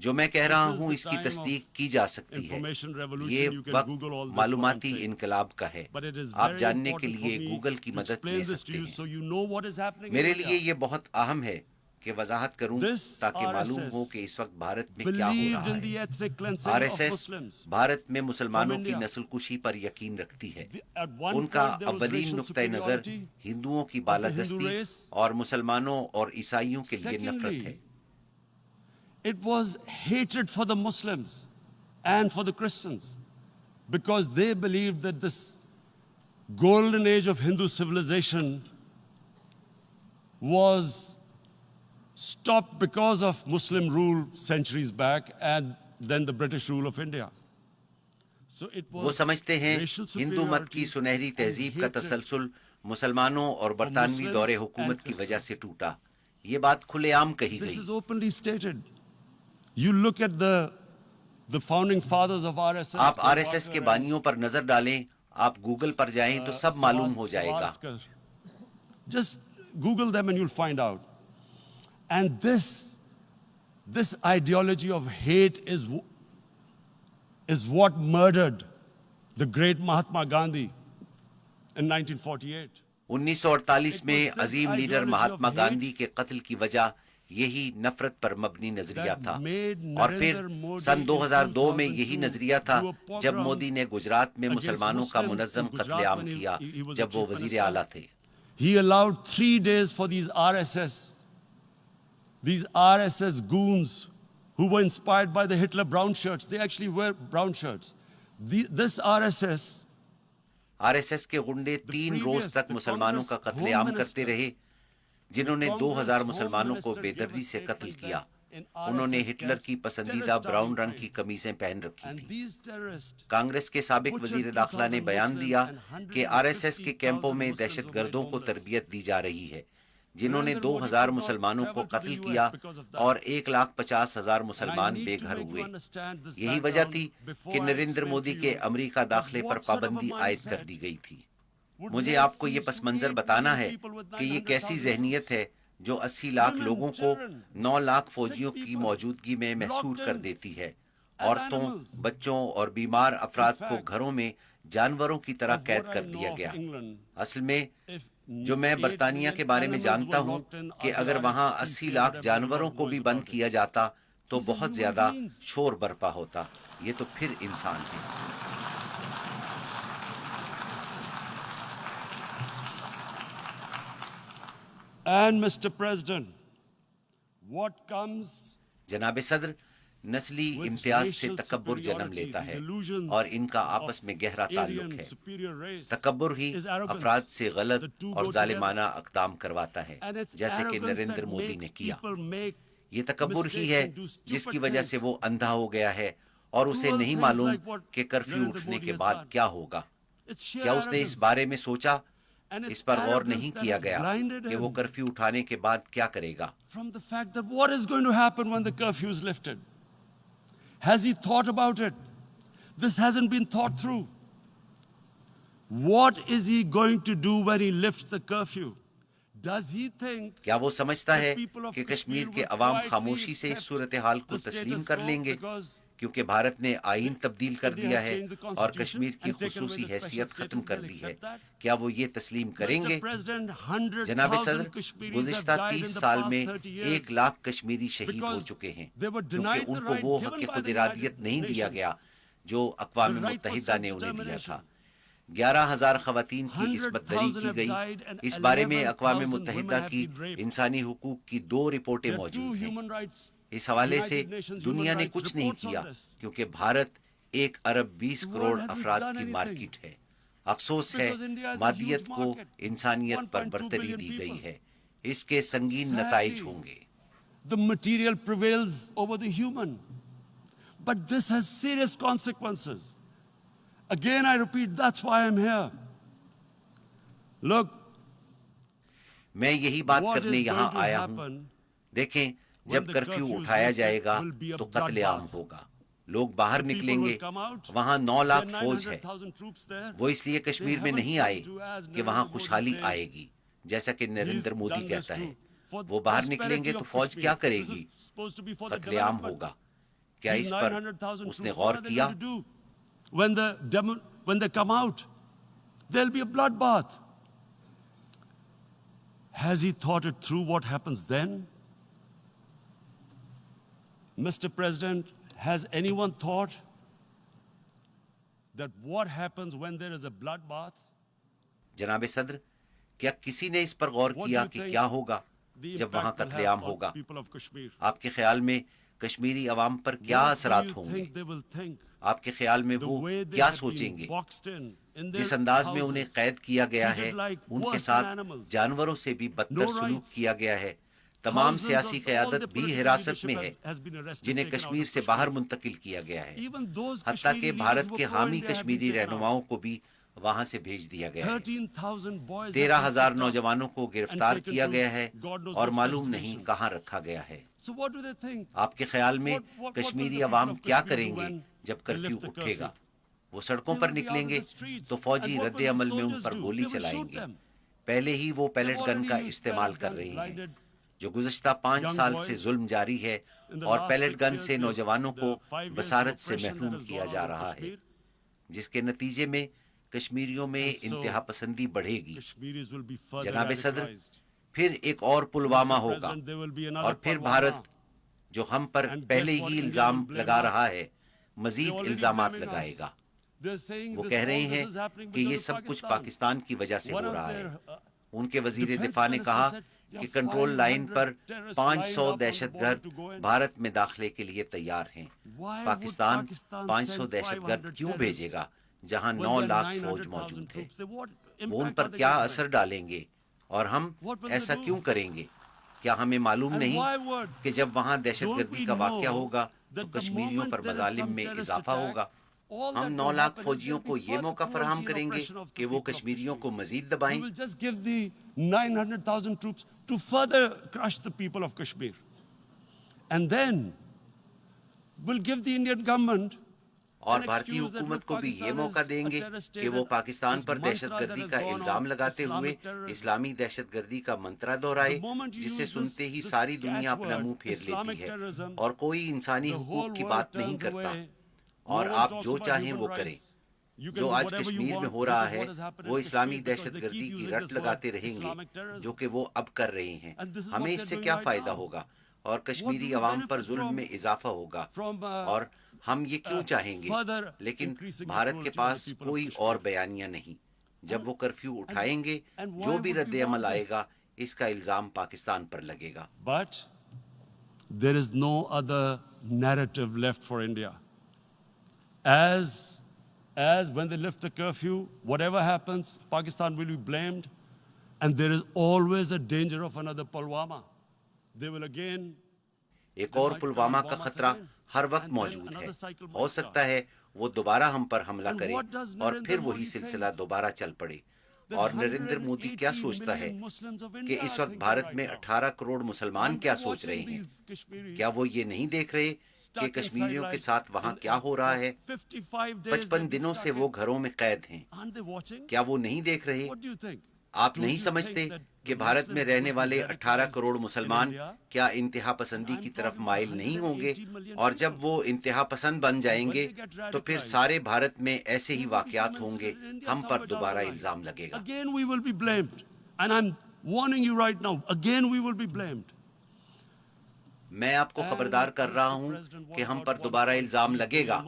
جو میں کہہ رہا ہوں اس کی تصدیق کی جا سکتی ہے. یہ وقت معلوماتی انقلاب کا ہے. آپ جاننے کے لیے گوگل کی مدد لے سکتے ہیں. میرے لیے یہ بہت اہم ہے کہ وضاحت کروں تاکہ معلوم ہو کہ اس وقت بھارت میں کیا ہو رہا ہے. آر ایس ایس بھارت میں مسلمانوں کی نسل کشی پر یقین رکھتی ہے. ان کا اولین نقطہ نظر ہندوؤں کی بالادستی اور مسلمانوں اور عیسائیوں کے لیے نفرت ہے. It was hatred for the Muslims and for the Christians because they believed that this golden age of Hindu civilization was stopped because of Muslim rule centuries back and then the British rule of India. So it was وہ سمجھتے ہیں ہندو مت کی سنہری تہذیب کا تسلسل مسلمانوں اور برطانوی دور حکومت کی وجہ سے ٹوٹا. یہ بات کھلے عام کہی This گئی. is openly stated. You look at the founding fathers of RSS. آپ آر ایس ایس کے بانیوں پر نظر ڈالیں, آپ گوگل پر جائیں تو سب معلوم ہو جائے گا. Just Google them and you'll find out. And this ideology of hate is what murdered the great Mahatma Gandhi in 1948. 1948 میں عظیم لیڈر مہاتما گاندھی کے قتل کی وجہ یہی نفرت پر مبنی نظریہ تھا, اور پھر سن 2002 میں یہی نظریہ تھا جب مودی نے گجرات میں مسلمانوں کا منظم قتل عام کیا جب وہ وزیر اعلیٰ تھے. He allowed 3 days for these RSS goons who were inspired by the Hitler brown shirts. They actually wear brown shirts. This RSS R S S کے غنڈے 3 روز تک مسلمانوں کا قتل عام کرتے رہے, جنہوں نے 2000 مسلمانوں کو بے دردی سے قتل کیا. انہوں نے ہٹلر کی پسندیدہ براؤن رنگ کی قمیصیں پہن رکھی تھیں. کانگریس کے سابق وزیر داخلہ نے بیان دیا کہ آر ایس ایس کے کیمپوں میں دہشت گردوں کو تربیت دی جا رہی ہے, جنہوں نے 2000 مسلمانوں کو قتل کیا اور 1,50,000 مسلمان بے گھر ہوئے. یہی وجہ تھی کہ نریندر مودی کے امریکہ داخلے پر پابندی عائد کر دی گئی تھی. مجھے آپ کو یہ پس منظر بتانا ہے کہ یہ کیسی ذہنیت ہے جو 80 لاکھ لوگوں کو 9 لاکھ فوجیوں کی موجودگی میں محصور کر دیتی ہے. عورتوں, بچوں اور بیمار افراد کو گھروں میں جانوروں کی طرح قید کر دیا گیا. اصل میں جو میں برطانیہ کے بارے میں جانتا ہوں کہ اگر وہاں 80 لاکھ جانوروں کو بھی بند کیا جاتا تو بہت زیادہ شور برپا ہوتا. یہ تو پھر انسان ہے. And Mr. President, what comes جناب صدر, نسلی امتیاز سے تکبر جنم لیتا ہے اور ان کا آپس میں گہرا تعلق ہے. تکبر ہی افراد سے غلط اور ظالمانہ اقدام کرواتا ہے, جیسے کہ نریندر مودی نے کیا. یہ تکبر ہی ہے جس کی وجہ سے وہ اندھا ہو گیا ہے اور اسے نہیں معلوم کہ کرفیو اٹھنے کے بعد کیا ہوگا. کیا اس نے اس بارے میں سوچا؟ اس پر غور نہیں کیا گیا کہ وہ کرفیو اٹھانے کے بعد کیا کرے گا. from the fact that what is going to happen when the curfew is lifted? Has he thought about it? This hasn't been thought through. What is he going to do when he lifts the curfew? Does he think کیا وہ سمجھتا ہے کہ کشمیر کے عوام خاموشی سے اس صورتحال کو تسلیم کر لیں گے کیونکہ بھارت نے آئین تبدیل کر دیا ہے اور کشمیر کی خصوصی حیثیت ختم کر دی ہے؟ کیا وہ یہ تسلیم کریں گے؟ جناب صدر, گزشتہ 30 سال میں 1 لاکھ کشمیری شہید ہو چکے ہیں کیونکہ ان کو وہ حق خود ارادیت نہیں دیا گیا جو اقوام متحدہ نے انہیں دیا تھا. 11,000 خواتین کی عصمت دری کی گئی. اس بارے میں اقوام متحدہ کی انسانی حقوق کی 2 رپورٹیں موجود ہیں. اس حوالے سے دنیا نے کچھ نہیں کیا کیونکہ بھارت 1 ارب 20 کروڑ افراد کی مارکیٹ ہے. افسوس ہے مادیت کو انسانیت پر برتری دی گئی ہے. اس کے سنگین نتائج ہوں گے. The material prevails over the human. But this has serious consequences. Again, I repeat, that's why I'm here. Look, میں یہی بات کرنے یہاں آیا ہوں. دیکھیں, جب کرفیو اٹھایا جائے گا تو قتل عام ہوگا. لوگ باہر نکلیں گے. وہاں 9 لاکھ فوج ہے. وہ اس لیے کشمیر میں نہیں آئے کہ وہاں خوشحالی آئے گی جیسا کہ نریندر مودی کہتا ہے. وہ باہر نکلیں گے تو فوج کیا کرے گی؟ قتل عام ہوگا. کیا These اس پر 900,000 اس نے troops, غور what are they کیا؟ going to do when they come out? There'll be a bloodbath. Has he thought it through what happens then? Mr. President, has anyone thought that what happens when there is a bloodbath? جناب صدر، کیا کسی نے اس پر غور کیا کہ کیا ہوگا جب وہاں قتل عام ہوگا؟ آپ کے خیال میں کشمیری عوام پر کیا اثرات ہوں گے؟ آپ کے خیال میں وہ کیا سوچیں گے؟ جس انداز میں انہیں قید کیا گیا ہے، ان کے ساتھ جانوروں سے بھی بدتر سلوک کیا گیا ہے۔ تمام سیاسی قیادت بھی حراست میں ہے جنہیں کشمیر سے باہر منتقل کیا گیا ہے، حتیٰ کہ بھارت کے حامی کشمیری رہنماؤں کو بھی وہاں سے بھیج دیا گیا ہے۔ 13,000 نوجوانوں کو گرفتار کیا گیا ہے اور معلوم نہیں کہاں رکھا گیا ہے۔ آپ کے خیال میں کشمیری عوام کیا کریں گے جب کرفیو اٹھے گا؟ وہ سڑکوں پر نکلیں گے تو فوجی رد عمل میں ان پر گولی چلائیں گے۔ پہلے ہی وہ پیلٹ گن کا استعمال کر رہے ہیں، جو گزشتہ 5 سال سے ظلم جاری ہے، اور پیلٹ گن سے نوجوانوں کو بصارت سے محروم کیا جا رہا ہے، جس کے نتیجے میں کشمیریوں میں انتہا پسندی بڑھے گی۔ جناب صدر، پھر ایک اور پلوامہ ہوگا، اور پھر بھارت جو ہم پر پہلے ہی الزام لگا رہا ہے مزید الزامات لگائے گا۔ وہ کہہ رہے ہیں کہ یہ سب کچھ پاکستان کی وجہ سے ہو رہا ہے۔ ان کے وزیر دفاع نے کہا کہ کنٹرول لائن پر 500 دہشت گرد بھارت میں داخلے کے لیے تیار ہیں۔ پاکستان 500 دہشت گرد کیوں بھیجے گا جہاں 9 لاکھ فوج موجود ہے؟ وہ ان پر کیا اثر ڈالیں گے اور ہم ایسا کیوں کریں گے؟ کیا ہمیں معلوم نہیں کہ جب وہاں دہشت گردی کا واقعہ ہوگا تو کشمیریوں پر مظالم میں اضافہ ہوگا؟ ہم 9 لاکھ فوجیوں کو یہ موقع فراہم کریں گے کہ وہ کشمیریوں کو مزید دبائیں۔ اور بھارتی حکومت کو بھی یہ موقع دیں گے کہ وہ پاکستان پر دہشت گردی کا الزام لگاتے ہوئے اسلامی دہشت گردی کا منترا دہرائے، جسے سنتے ہی ساری دنیا اپنا منہ پھیر لیتی ہے اور کوئی انسانی حقوق کی بات نہیں کرتا، اور آپ جو چاہیں وہ کریں۔ جو آج کشمیر میں ہو رہا ہے وہ اسلامی دہشت گردی کی رٹ لگاتے رہیں گے، جو کہ وہ اب کر رہے ہیں۔ ہمیں اس سے کیا فائدہ ہوگا اور کشمیری عوام پر ظلم میں اضافہ ہوگا، اور ہم یہ کیوں چاہیں گے؟ لیکن بھارت کے پاس کوئی اور بیانیہ نہیں۔ جب وہ کرفیو اٹھائیں گے، جو بھی رد عمل آئے گا اس کا الزام پاکستان پر لگے گا۔ But there is no other narrative left for India. As when they lift the curfew, whatever happens, Pakistan will be blamed, and there is always a danger of another Pulwama. They will again ایک اور پلوامہ کا خطرہ ہر وقت موجود ہے۔ ہو سکتا ہے وہ دوبارہ ہم پر حملہ کرے اور پھر وہی سلسلہ دوبارہ چل پڑے۔ اور نریندر مودی کیا سوچتا ہے کہ اس وقت بھارت میں 18 کروڑ مسلمان کیا سوچ رہے ہیں؟ کیا وہ یہ نہیں دیکھ رہے کہ کشمیریوں کے ساتھ وہاں کیا ہو رہا ہے؟ 55 دنوں سے وہ گھروں میں قید ہیں۔ کیا وہ نہیں دیکھ رہے؟ آپ نہیں سمجھتے کہ بھارت میں رہنے والے 18 کروڑ مسلمان کیا انتہا پسندی کی طرف مائل نہیں ہوں گے؟ اور جب وہ انتہا پسند بن جائیں گے تو پھر سارے بھارت میں ایسے ہی واقعات ہوں گے، ہم پر دوبارہ الزام لگے گا۔ Again we will be blamed. And I'm warning you right now, again we will be blamed. میں آپ کو خبردار کر رہا ہوں کہ ہم پر دوبارہ الزام لگے گا۔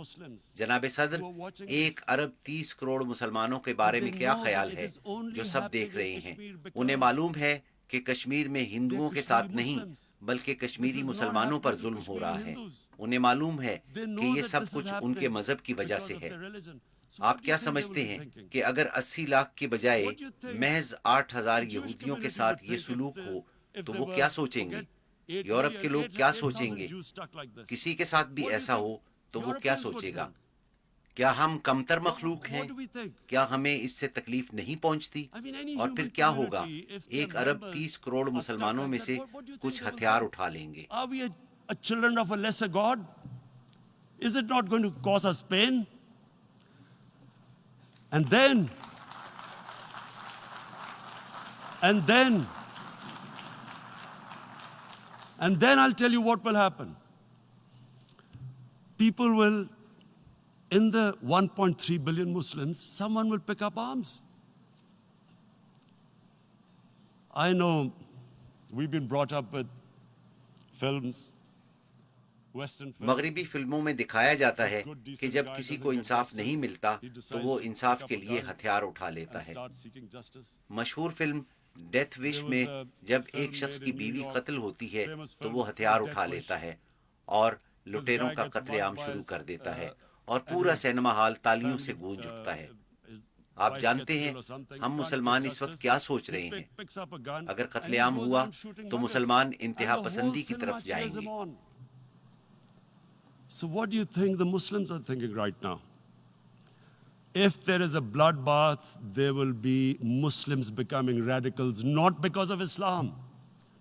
جناب صدر، 1 ارب 30 کروڑ مسلمانوں کے بارے میں کیا خیال ہے جو سب دیکھ رہے ہیں؟ انہیں معلوم ہے کہ کشمیر میں ہندوؤں کے ساتھ نہیں بلکہ کشمیری مسلمانوں پر ظلم ہو رہا ہے۔ انہیں معلوم ہے کہ یہ سب کچھ ان کے مذہب کی وجہ سے ہے۔ آپ کیا سمجھتے ہیں کہ اگر 80 لاکھ کے بجائے محض 8,000 یہودیوں کے ساتھ یہ سلوک ہو تو وہ کیا سوچیں گے؟ یورپ کے لوگ کیا سوچیں گے؟ کسی کے ساتھ بھی ایسا ہو تو وہ کیا سوچے گا؟ کیا ہم کمتر مخلوق ہیں؟ کیا ہمیں اس سے تکلیف نہیں پہنچتی؟ اور پھر کیا ہوگا؟ 1 ارب 30 کروڑ مسلمانوں میں سے کچھ ہتھیار اٹھا لیں گے۔ Are we children of a lesser God? Is it not going to cause us pain? And then I'll tell you what will happen. people will, in the 1.3 billion Muslims, someone will pick up arms. I know we've been brought up with films, Western films. مغربی فلموں میں دکھایا جاتا ہے کہ جب کسی کو انصاف نہیں ملتا تو وہ انصاف کے لیے ہتھیار اٹھا لیتا ہے. مشہور فلم ڈیتھ وش میں جب ایک شخص کی بیوی قتل ہوتی ہے تو وہ ہتھیار اٹھا لیتا ہے اور لٹیروں کا قتل عام شروع کر دیتا ہے اور پورا سینما ہال تالیوں سے گونج اٹھتا ہے. آپ جانتے ہیں ہم مسلمان اس وقت کیا سوچ رہے ہیں؟ اگر قتل عام ہوا تو مسلمان انتہا پسندی کی طرف جائیں گے. So what do you think the Muslims are thinking right now? If there is a bloodbath, there will be Muslims becoming radicals, not because of Islam,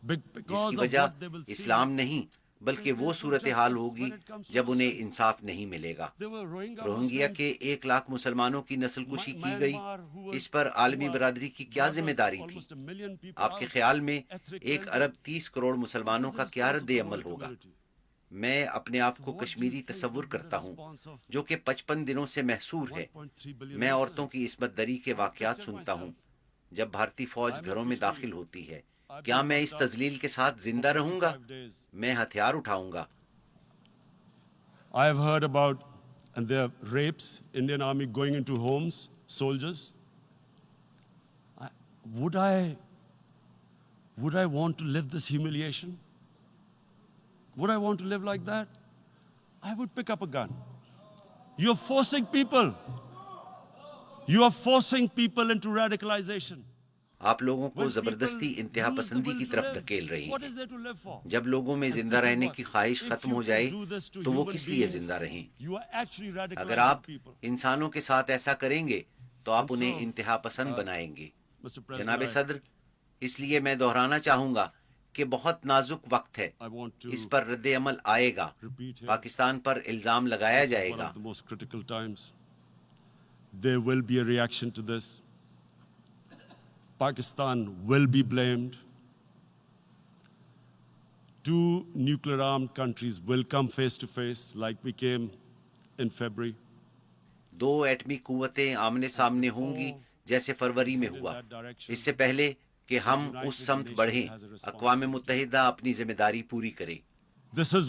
جس because کی of وجہ what they will see. اسلام نہیں بلکہ وہ صورتحال ہوگی جب انہیں انصاف نہیں ملے گا. روہنگیا کے 1 لاکھ مسلمانوں کی نسل کشی کی گئی. اس پر عالمی برادری کی کیا ذمہ داری تھی؟ آپ کے خیال میں 1 ارب 30 کروڑ مسلمانوں کا کیا رد عمل ہوگا؟ میں اپنے آپ کو کشمیری تصور کرتا ہوں جو کہ 55 دنوں سے محصور ہے. میں عورتوں کی عصمت دری کے واقعات سنتا ہوں جب بھارتی فوج گھروں میں داخل ہوتی ہے. کیا میں اس تذلیل کے ساتھ زندہ رہوں گا؟ میں ہتھیار اٹھاؤں گا. I have heard about, and there are rapes, Indian Army going into homes, soldiers. Would I want to live this humiliation? Would I want to live like that? I would pick up a gun. You're forcing people. You are forcing people into radicalization. آپ لوگوں کو زبردستی انتہا پسندی کی طرف دھکیل رہی ہیں. جب لوگوں میں زندہ رہنے کی خواہش ختم ہو جائے تو وہ کس لیے زندہ رہیں؟ اگر آپ انسانوں کے ساتھ ایسا کریں گے تو آپ انہیں انتہا پسند بنائیں گے. جناب صدر، اس لیے میں دہرانا چاہوں گا کہ بہت نازک وقت ہے. اس پر رد عمل آئے گا. پاکستان پر الزام لگایا جائے گا. There will be a reaction to this. Pakistan will be blamed. 2 nuclear-armed countries will come face to face like we came in February. 2 ایٹمی قوتیں آمنے سامنے ہوں گی جیسے فروری میں ہوا. اس سے پہلے کہ ہم اس سمت بڑھیں، اقوام متحدہ اپنی ذمہ داری پوری کرے. This is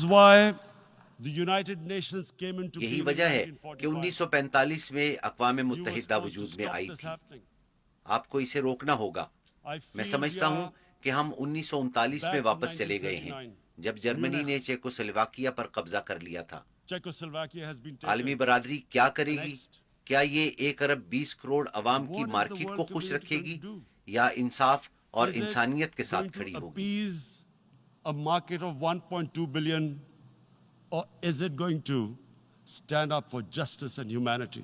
why the United Nations came into being. یہی وجہ ہے کہ 1945 میں اقوام متحدہ وجود میں آئی تھی. آپ کو اسے روکنا ہوگا. میں سمجھتا ہوں کہ ہم 1939 میں واپس چلے گئے ہیں جب جرمنی نے چیکوسلواکیہ پر قبضہ کر لیا تھا. عالمی برادری کیا کرے گی؟ کیا یہ 1 ارب 20 کروڑ عوام کی مارکیٹ کو خوش رکھے گی یا انصاف اور انسانیت کے ساتھ کھڑی ہوگی؟ A market of 1.2 billion, or is it going to stand up for justice and humanity?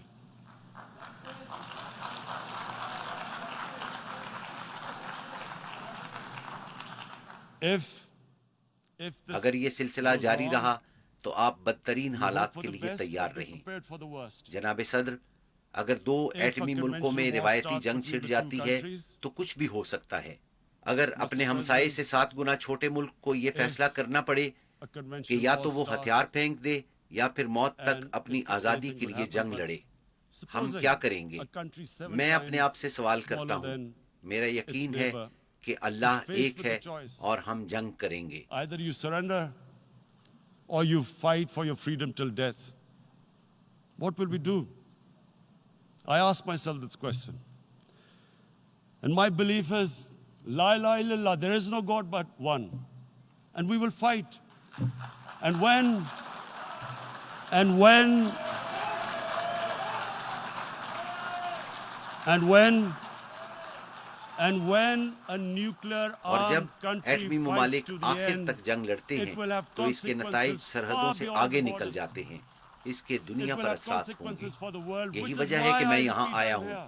اگر یہ سلسلہ جاری رہا تو آپ بدترین حالات کے لیے تیار رہیں. جناب صدر، اگر 2 ایٹمی ملکوں میں روایتی جنگ چھڑ جاتی ہے تو کچھ بھی ہو سکتا ہے. اگر اپنے ہمسائے سے 7 گنا چھوٹے ملک کو یہ فیصلہ کرنا پڑے کہ یا تو وہ ہتھیار پھینک دے یا پھر موت تک اپنی آزادی کے لیے جنگ لڑے، ہم کیا کریں گے؟ میں اپنے آپ سے سوال کرتا ہوں. میرا یقین ہے کہ اللہ ایک ہے اور ہم جنگ کریں گے. Either you surrender or you fight for your freedom till death. What will we do? I ask myself this question. And my belief is, La ilaha illallah, there is no God but one. And we will fight. And when a nuclear اور جب armed country ایٹمی fights ممالک to the آخر end, تک جنگ لڑتے it ہیں will have تو اس کے نتائج consequences سرحدوں far سے beyond آگے the نکل borders. جاتے ہیں. اس کے دنیا It will پر have اثرات ہوں گے. consequences for the world, یہی which is وجہ ہے کہ why میں I یہاں repeat آیا from ہوں. here.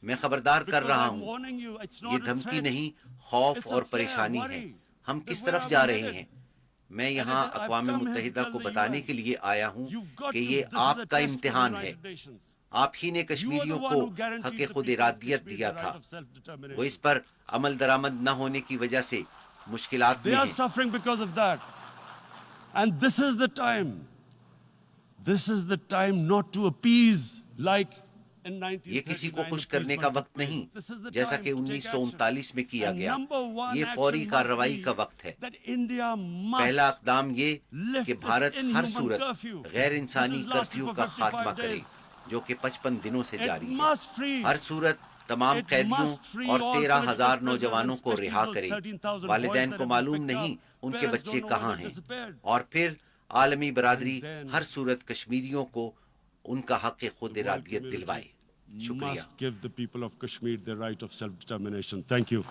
میں خبردار کر Because رہا I'm ہوں، warning you, it's یہ not a دھمکی threat. نہیں، خوف It's a اور fear, پریشانی ہے. worry. ہم کس That طرف where جا are we رہے headed? ہیں؟ میں یہاں I've اقوام come here to متحدہ tell کو the بتانے UN, کے لیے آیا ہوں you've got کہ to- یہ this is آپ a کا test for the امتحان ہے. United Nations. آپ ہی نے کشمیریوں کو حق خود ارادیت دیا تھا. وہ اس پر عمل درآمد نہ ہونے کی وجہ سے مشکلات They میں are ہیں. suffering because of that. And this is the time. This is the time not to appease like in 1939. یہ کسی کو خوش کرنے کا وقت نہیں جیسا کہ 1939 میں کیا گیا. یہ فوری کارروائی کا وقت ہے. پہلا اقدام یہ کہ بھارت ہر صورت غیر انسانی کرفیو کا خاتمہ کرے جو کہ 55 دنوں سے جاری ہے. ہر صورت تمام قیدیوں اور 13,000 نوجوانوں کو رہا کرے. والدین کو معلوم نہیں ان کے بچے کہاں ہیں. اور پھر عالمی برادری ہر صورت کشمیریوں کو ان کا حق خود ارادیت دلوائے. شکریہ. Must give the people of Kashmir the right of self-determination. Thank you.